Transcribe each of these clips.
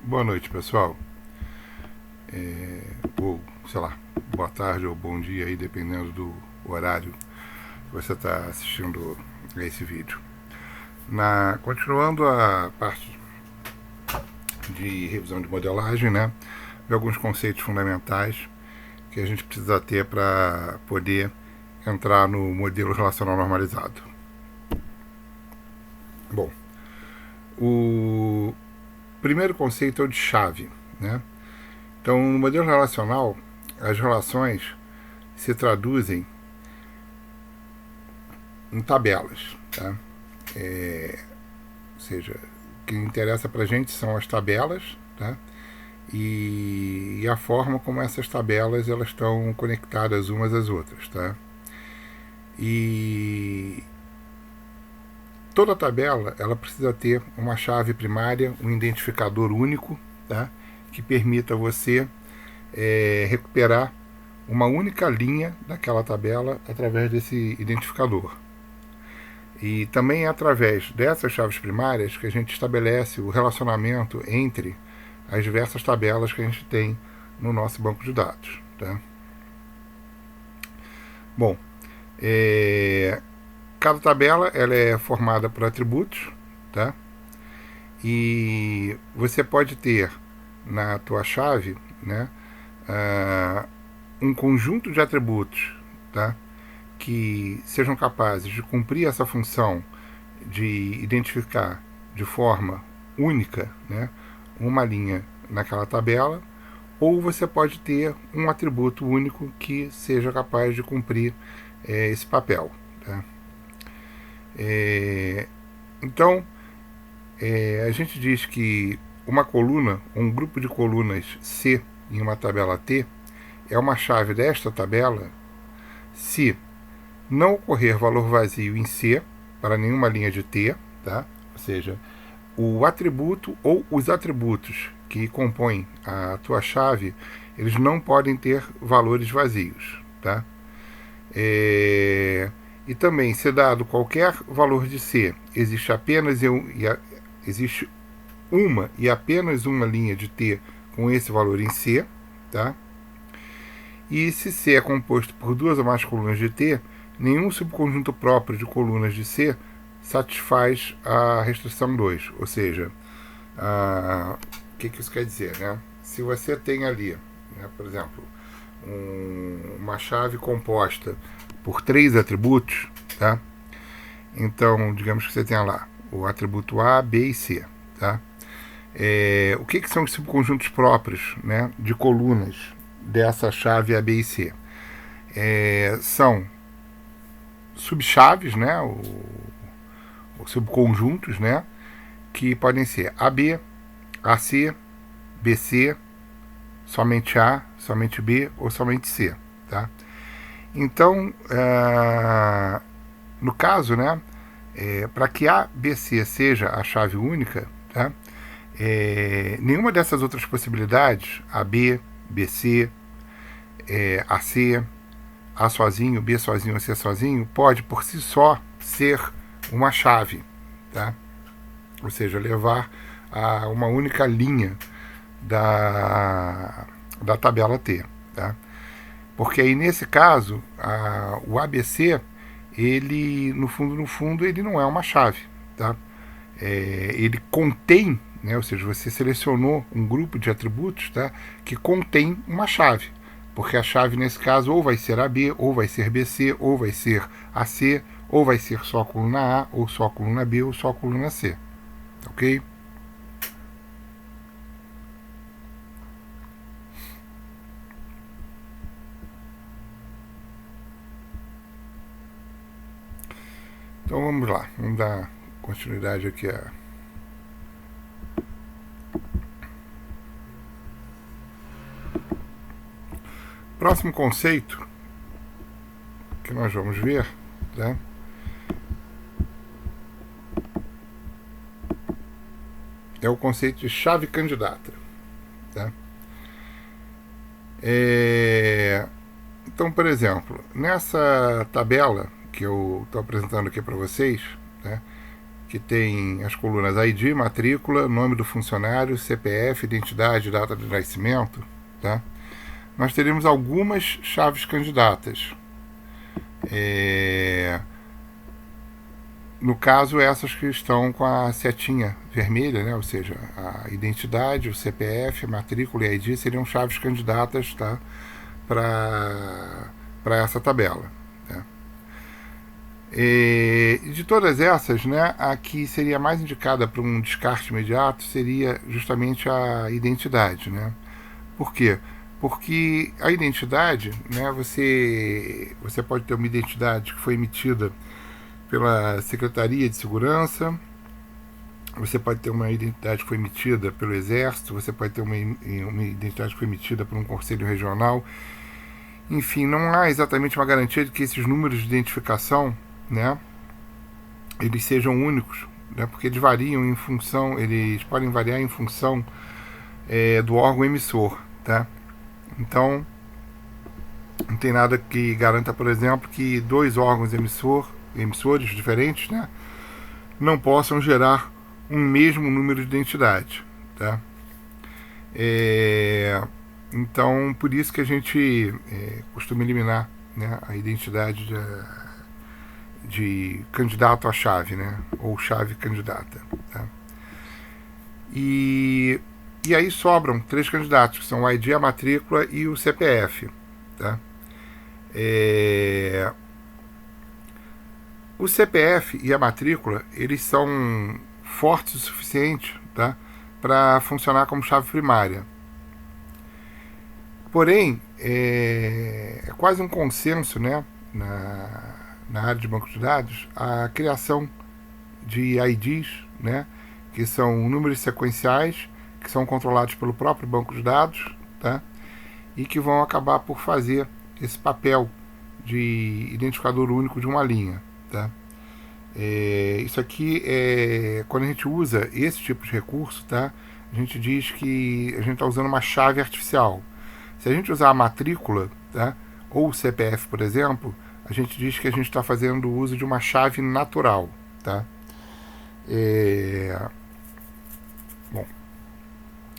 Boa noite, pessoal. Ou, sei lá, boa tarde ou bom dia aí, dependendo do horário que você está assistindo a esse vídeo. Continuando a parte de revisão de modelagem, né? De alguns conceitos fundamentais que a gente precisa ter para poder entrar no modelo relacional normalizado. Bom, o primeiro conceito é o de chave, né? Então, no modelo relacional, as relações se traduzem em tabelas, tá? Ou seja, o que interessa para a gente são as tabelas, tá? E a forma como essas tabelas elas estão conectadas umas às outras, tá? E toda tabela ela precisa ter uma chave primária, um identificador único, tá? Que permita você recuperar uma única linha daquela tabela através desse identificador. E também é através dessas chaves primárias que a gente estabelece o relacionamento entre as diversas tabelas que a gente tem no nosso banco de dados. Tá? Bom, cada tabela ela é formada por atributos, tá? E você pode ter na tua chave, né, um conjunto de atributos, tá? Que sejam capazes de cumprir essa função de identificar de forma única, né, uma linha naquela tabela, ou você pode ter um atributo único que seja capaz de cumprir esse papel. Tá? Então, a gente diz que uma coluna, um grupo de colunas C em uma tabela T, é uma chave desta tabela se não ocorrer valor vazio em C para nenhuma linha de T, tá? Ou seja, o atributo ou os atributos que compõem a tua chave, eles não podem ter valores vazios, tá? E também, se dado qualquer valor de C, existe apenas existe uma e apenas uma linha de T com esse valor em C, tá? E se C é composto por duas ou mais colunas de T, nenhum subconjunto próprio de colunas de C satisfaz a restrição 2. Ou seja, o que isso quer dizer? Né? Se você tem ali, né, por exemplo, uma chave composta por três atributos, tá? Então, digamos que você tenha lá o atributo A, B e C. Tá? O que são os subconjuntos próprios, né, de colunas dessa chave A, B e C? São subchaves, né, ou subconjuntos, né, que podem ser AB, AC, BC, somente A, somente B ou somente C. Tá? Então, no caso, né, para que A, B, C seja a chave única, tá, nenhuma dessas outras possibilidades, AB, BC, AC, A sozinho, B sozinho, C sozinho, pode por si só ser uma chave, tá? Ou seja, levar a uma única linha da tabela T. Tá? Porque aí, nesse caso, o ABC, ele, no fundo, ele não é uma chave. Tá? Ele contém, né, ou seja, você selecionou um grupo de atributos, tá, que contém uma chave. Porque a chave, nesse caso, ou vai ser AB, ou vai ser BC, ou vai ser AC, ou vai ser só a coluna A, ou só a coluna B, ou só a coluna C. Ok? Então vamos lá, vamos dar continuidade aqui a próximo conceito que nós vamos ver, tá? É o conceito de chave candidata. Tá? Então, por exemplo, nessa tabela que eu estou apresentando aqui para vocês, né, que tem as colunas ID, matrícula, nome do funcionário, CPF, identidade, data de nascimento, tá? Nós teremos algumas chaves candidatas. No caso, essas que estão com a setinha vermelha, né? Ou seja, a identidade, o CPF, a matrícula e a ID seriam chaves candidatas, tá? Para essa tabela. Tá? De todas essas, né, a que seria mais indicada para um descarte imediato seria justamente a identidade. Né? Por quê? Porque a identidade, né, você pode ter uma identidade que foi emitida pela Secretaria de Segurança, você pode ter uma identidade que foi emitida pelo Exército, você pode ter uma identidade que foi emitida por um conselho regional. Enfim, não há exatamente uma garantia de que esses números de identificação, né, eles sejam únicos, né, porque eles variam em função, eles podem variar em função do órgão emissor, tá? Então, não tem nada que garanta, por exemplo, que dois órgãos emissores diferentes, né, não possam gerar um mesmo número de identidade, tá? Então, por isso que a gente costuma eliminar, né, a identidade de candidato à chave, né, ou chave candidata, tá? E aí sobram 3 candidatos, que são o ID, a matrícula e o CPF. Tá? O CPF e a matrícula, eles são fortes o suficiente, tá, para funcionar como chave primária. Porém, é quase um consenso, né, na área de banco de dados a criação de IDs, né, que são números sequenciais que são controlados pelo próprio banco de dados, tá? E que vão acabar por fazer esse papel de identificador único de uma linha, tá? Isso aqui quando a gente usa esse tipo de recurso, tá? A gente diz que a gente está usando uma chave artificial. Se a gente usar a matrícula, tá, ou o CPF, por exemplo, a gente diz que a gente está fazendo uso de uma chave natural, tá? Bom,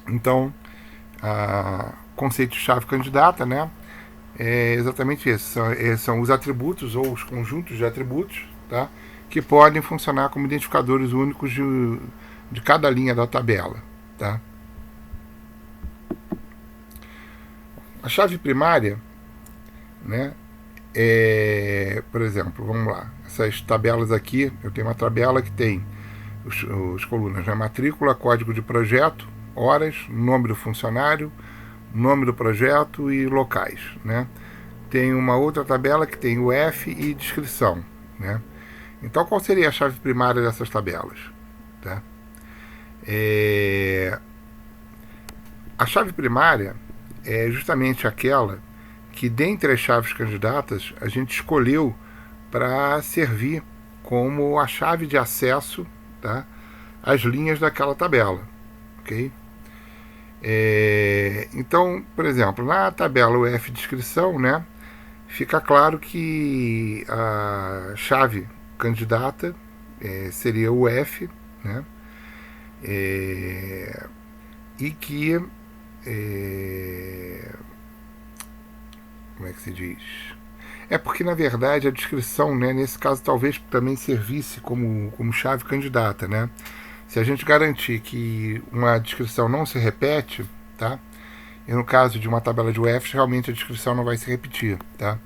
então, o conceito de chave candidata, né, é exatamente isso. São os atributos ou os conjuntos de atributos, tá, que podem funcionar como identificadores únicos de cada linha da tabela, tá? A chave primária, né, por exemplo, vamos lá, essas tabelas aqui, eu tenho uma tabela que tem os colunas, né, matrícula, código de projeto, horas, nome do funcionário, nome do projeto e locais, né? Tem uma outra tabela que tem o F e descrição, né? Então, qual seria a chave primária dessas tabelas? Tá? A chave primária é justamente aquela que, dentre as chaves candidatas, a gente escolheu para servir como a chave de acesso, tá, às linhas daquela tabela. Ok? Então, por exemplo, na tabela UF descrição, né, fica claro que a chave candidata seria o F, né, e que como é que se diz? Porque na verdade a descrição, né, nesse caso talvez também servisse como chave candidata, né? Se a gente garantir que uma descrição não se repete, tá? E no caso de uma tabela de UF, realmente a descrição não vai se repetir, tá?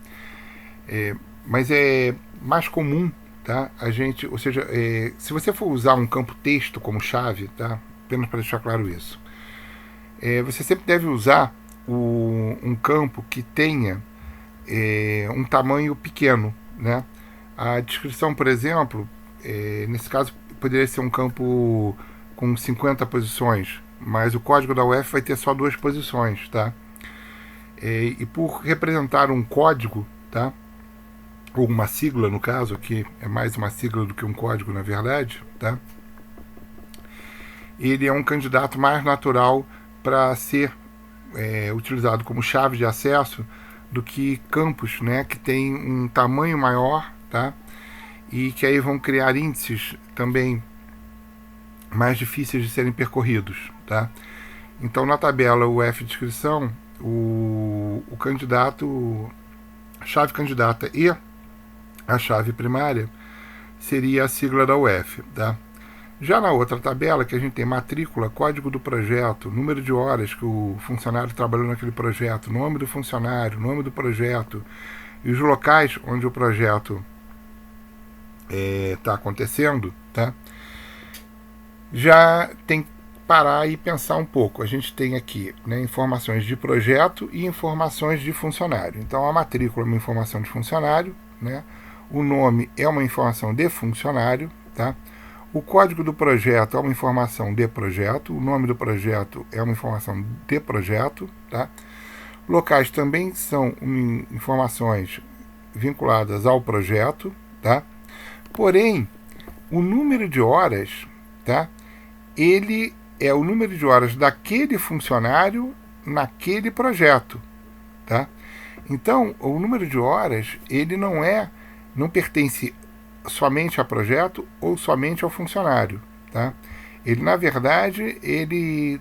Mas é mais comum, tá? A gente, ou seja, se você for usar um campo texto como chave, tá? Apenas para deixar claro isso, você sempre deve usar um campo que tenha um tamanho pequeno, né? A descrição, por exemplo, nesse caso poderia ser um campo com 50 posições, mas o código da UF vai ter só 2 posições, tá? E por representar um código, tá, ou uma sigla, no caso, que é mais uma sigla do que um código, na verdade, tá, ele é um candidato mais natural para ser utilizado como chave de acesso do que campos, né, que tem um tamanho maior, tá, e que aí vão criar índices também mais difíceis de serem percorridos, tá? Então, na tabela UF de inscrição, o candidato, a chave candidata e a chave primária seria a sigla da UF, tá? Já na outra tabela, que a gente tem matrícula, código do projeto, número de horas que o funcionário trabalhou naquele projeto, nome do funcionário, nome do projeto e os locais onde o projeto está acontecendo, tá? Já tem que parar e pensar um pouco. A gente tem aqui, né, informações de projeto e informações de funcionário. Então, a matrícula é uma informação de funcionário, né? O nome é uma informação de funcionário, tá? O código do projeto é uma informação de projeto, o nome do projeto é uma informação de projeto, tá? Locais também são informações vinculadas ao projeto, tá? Porém, o número de horas, tá? Ele é o número de horas daquele funcionário naquele projeto, tá? Então, o número de horas, ele não pertence somente ao projeto ou somente ao funcionário, tá? Ele, na verdade, ele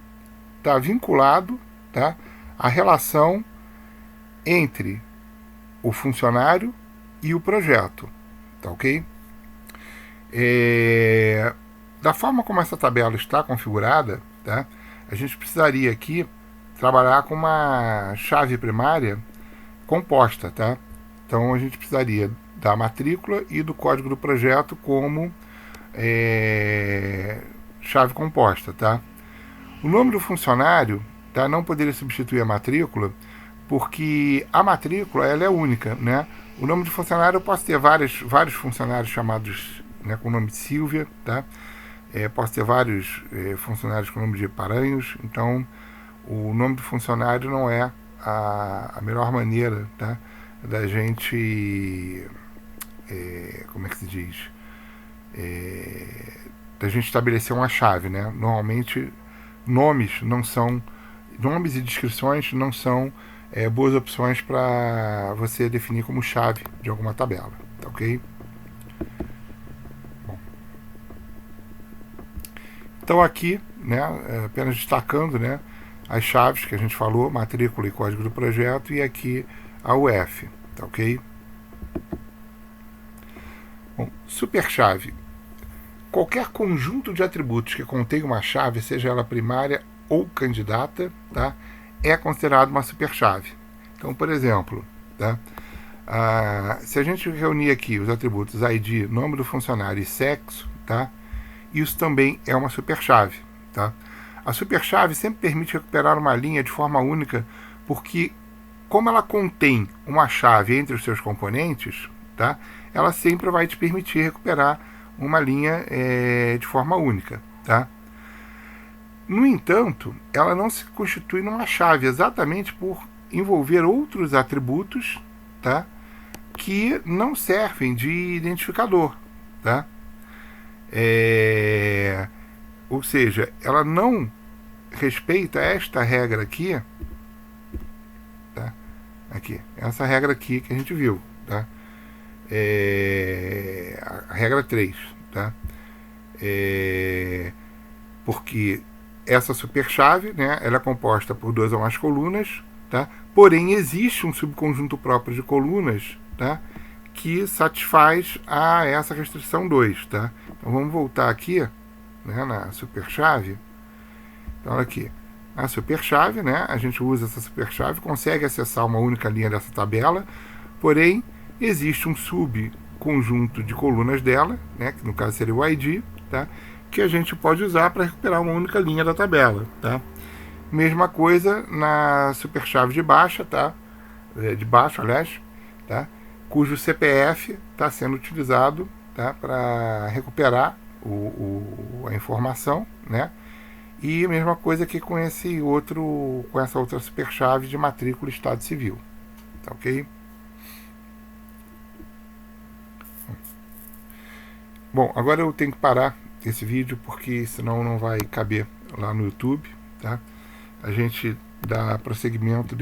está vinculado, tá, à relação entre o funcionário e o projeto, tá ok? Da forma como essa tabela está configurada, tá, a gente precisaria aqui trabalhar com uma chave primária composta, tá? Então a gente precisaria da matrícula e do código do projeto como chave composta, tá? O nome do funcionário, tá, não poderia substituir a matrícula, porque a matrícula ela é única, né? O nome de funcionário eu posso ter vários funcionários chamados, né, com o nome de Silvia, tá? Posso ter vários funcionários com o nome de Paranhos, então o nome do funcionário não é a melhor maneira, tá, da gente, como é que se diz, da gente estabelecer uma chave, né? Normalmente nomes e descrições não são boas opções para você definir como chave de alguma tabela, tá ok? Bom. Então aqui, né, apenas destacando, né, as chaves que a gente falou, matrícula e código do projeto, e aqui a UF, tá ok? Bom, superchave. Qualquer conjunto de atributos que contém uma chave, seja ela primária ou candidata, tá, é considerado uma superchave. Então, por exemplo, tá, se a gente reunir aqui os atributos ID, nome do funcionário e sexo, tá, isso também é uma superchave, tá? A superchave sempre permite recuperar uma linha de forma única, porque como ela contém uma chave entre os seus componentes, tá, ela sempre vai te permitir recuperar uma linha de forma única, tá? No entanto, ela não se constitui numa chave exatamente por envolver outros atributos, tá, que não servem de identificador, tá? Ou seja, ela não respeita esta regra aqui, tá? Aqui, essa regra aqui que a gente viu, tá? A regra 3, tá? Porque essa superchave, né, ela é composta por duas ou mais colunas, tá? Porém, existe um subconjunto próprio de colunas, tá, que satisfaz a essa restrição 2, tá? Então vamos voltar aqui, né, na superchave. Então aqui, a superchave, né, a gente usa essa superchave, consegue acessar uma única linha dessa tabela, porém existe um subconjunto de colunas dela, né, que no caso seria o ID, tá, que a gente pode usar para recuperar uma única linha da tabela, tá? Mesma coisa na superchave de baixa, tá? De baixo, aliás, tá? Cujo CPF está sendo utilizado, tá, para recuperar a informação, né? E a mesma coisa aqui com essa outra superchave de matrícula e estado civil, tá ok? Bom, agora eu tenho que parar esse vídeo porque senão não vai caber lá no YouTube, tá? A gente dá prosseguimento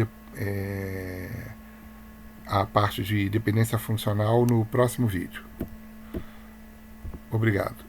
à parte de dependência funcional no próximo vídeo. Obrigado.